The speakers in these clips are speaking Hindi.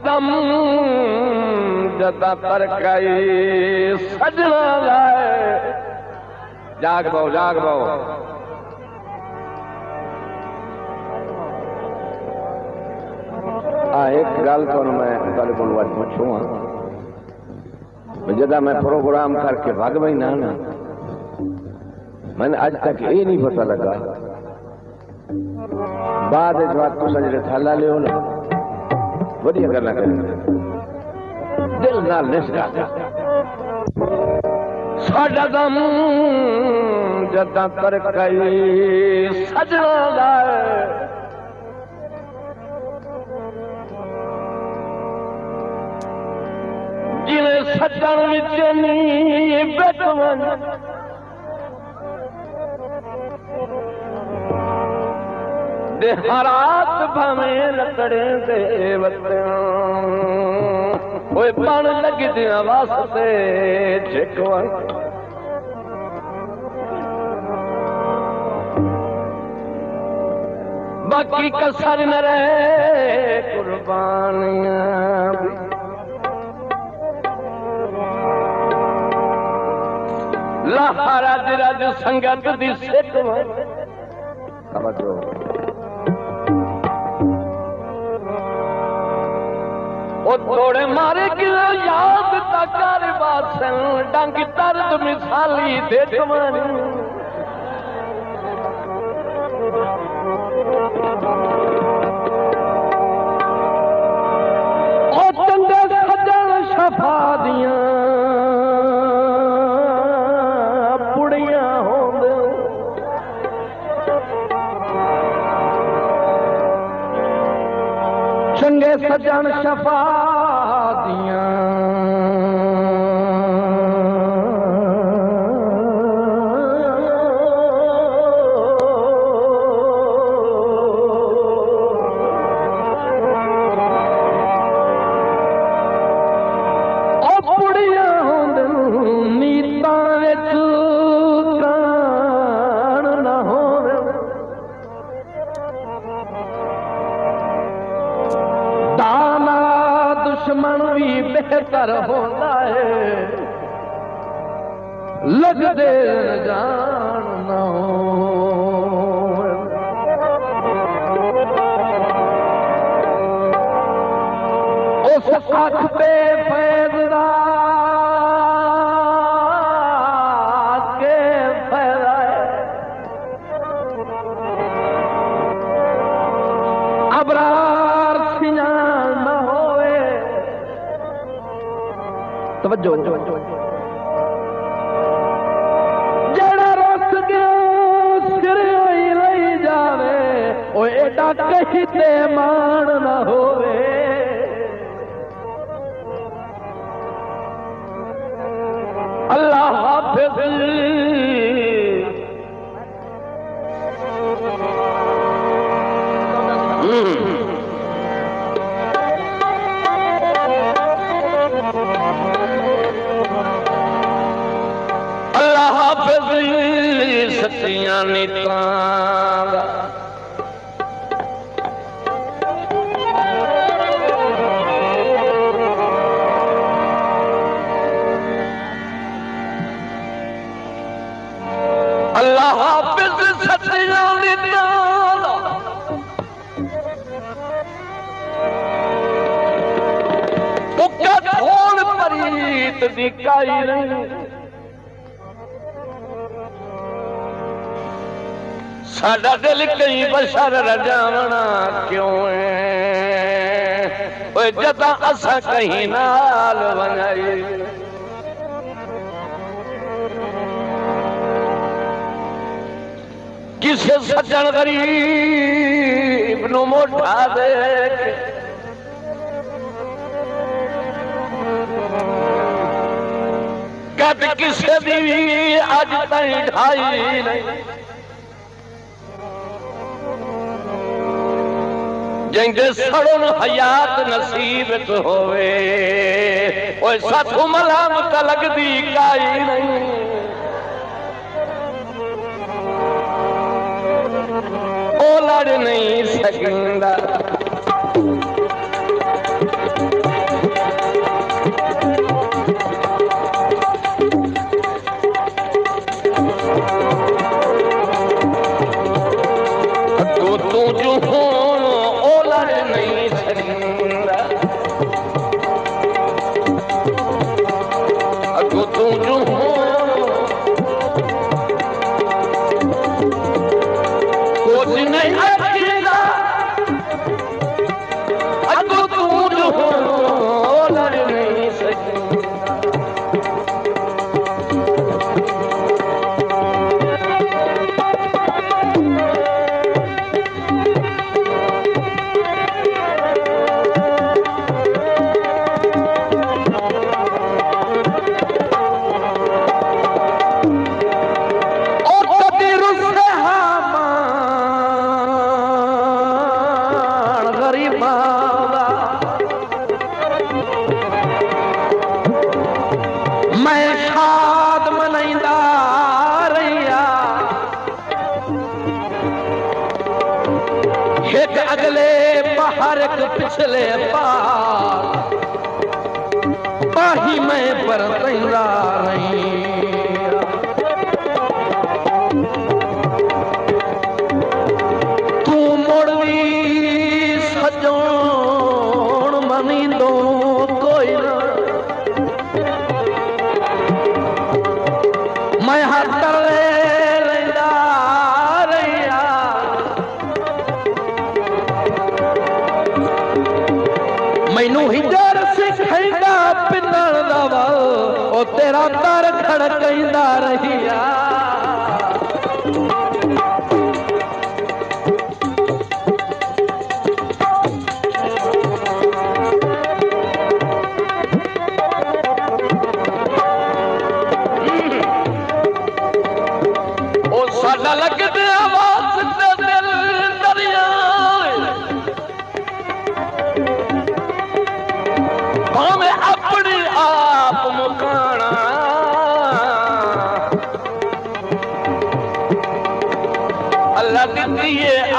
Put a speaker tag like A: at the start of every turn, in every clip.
A: दम जदा तर कई सजना लाए। जाग बहु जाग बहु। एक गल तो मैं तेरे को पूछू जदा मैं प्रोग्राम करके भाग बही ना मैंने अज तक ये नहीं पता लगा बाद जो थाला लियो ना वधिया गल्लां करेंगे दिल नाल निसगा साडा दम जदा तर कई सजना लाए। जिन्हें सजन विच नी बैठवन देहारात भावें लकड़े दे वतन बन लगदियां वास्ते झिकवन। बाकी कसर न रहे कुर्बानियां लाहा रज रज संगत दी सिकवन। थोड़े मारे किलो याद तकर बासन डंग दर्द मिसाली देखवन। चंगे सजन शफा दियां पुड़ियां होंद चंगे सजन शफा दियां पुड़ियां होंद नीतां विच कान ना होवे। दाना दुश्मन भी बेहतर होता है लगदे जान ना हो। उस अख पे फैजदा के फैलाए अबरार सियान न होए। तवज्जो जड़ा रस गया सिर ही लई जावे ओ एडा कहते मान न होवे। अल्लाह हाफिज अल्लाह हाफिज सच्चियां नीतां दा। अल्लाह हाफिज सच्चियां नीतां दा। उक्का थोड़ परीत दी काई नहीं साडा दिल कई बशर रजावना क्यों है जदा असा कहीं नाल वनाई। किसे सज्जन गरीब नु मोटा देख कद किसे दी अज ताई ढाई नहीं। जिंदे सड़न हयात नसीब होवे ओए साथू मलामत लगदी काई नहीं। ओ लड़ नहीं सकदा एक पिछले पार पाही में पर तैला रही तू मोड़वी सजोण मनी दो कोई ना मैं हाथ मैनू हिजर सिखाईदा पिंदण दवा ओ तेरा दर खड़कईदा रहिया ओ साडा लगदे आवाज ते दिल दरिया हमें अपने आप मुकाना अल्लाह दी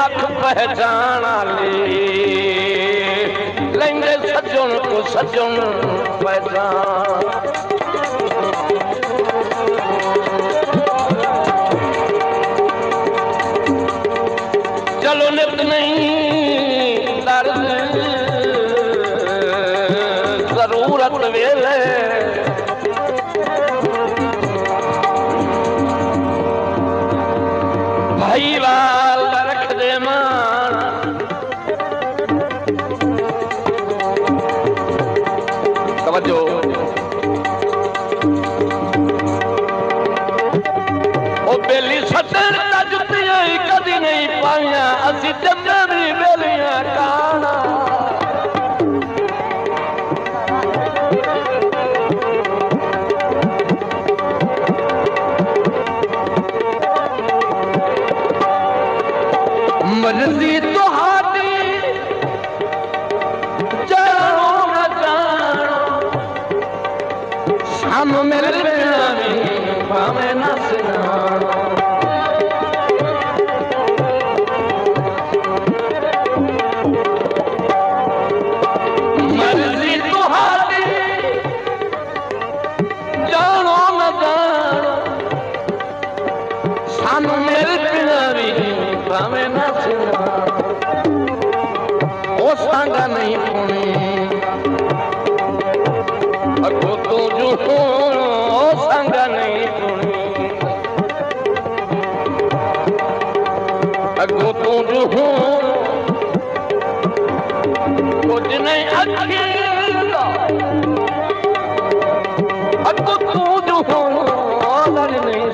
A: अख पहचाना लेंगे सज्जन को सज्जन पहचान चलो नित नहीं दर्द जरूरत वेले भाई वाल रख दे मान समझो ओ बेली सदर जुतियां कदी नहीं पाइया असी चंदे दी बेलियां काना मर्जी तो हाथी जानो न जानो शाम मेरे बेनी भावे न सिनानो मर्जी तो हाथी जानो न जानो शाम मेरे बेनी भावे न ओ सांगा नहीं पुणी अगो तू जो ओ सांगा नहीं पुणी अगो तू जो कुछ नहीं अखीला अगो तू जो लड़ नहीं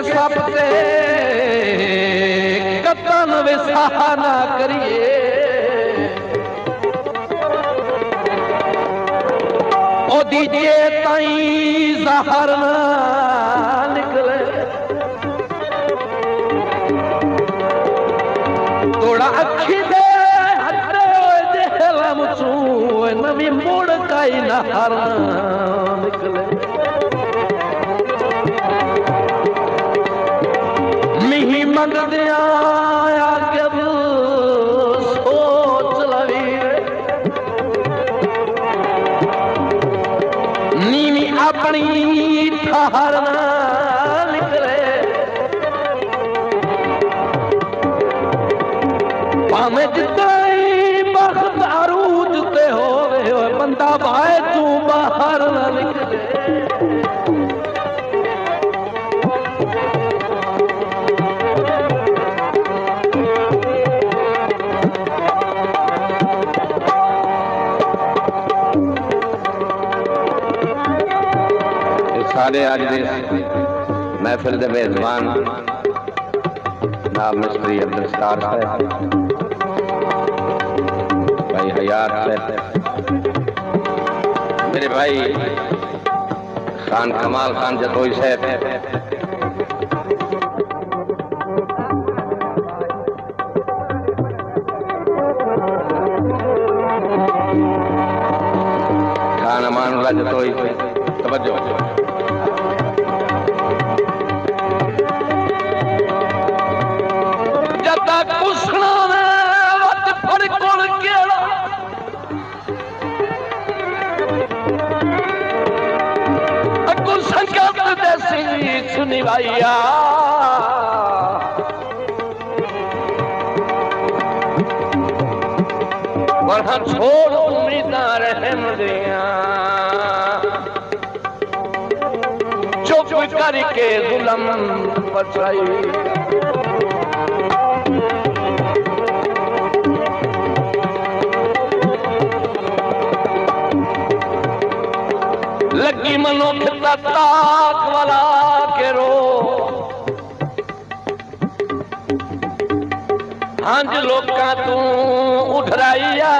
A: सबसे कतन विसाह ना करिए ओ दीजिए ताई जहर ना निकले थोड़ा अखी दे हटे जेलम चू नवी मुड़ काई नहर निकले मिही मंगदिया आगे सोच लवी नीवी अपनी ठहर ना निकले भावे जितनी बख्त अरूज ते होवे बंदा भाए तू बाहर ना निकले सारे आज महफिल के मेजबान नाम मिस्त्री अब्दुल साहब भाई हयात साहब मेरे भाई खान कमाल खान जतोई साहब
B: मान मान रज तोई तवज्जो
A: जदा कुसना ने वत फड़ कोल केड़ा अगु संगत दे सीस निभाइया वहां छोड़ उम्मीदां रहम दिया चुप करके जुल्म बचाई लगी मनुख ताक वाला के रो हंज लोकां तू उठराइया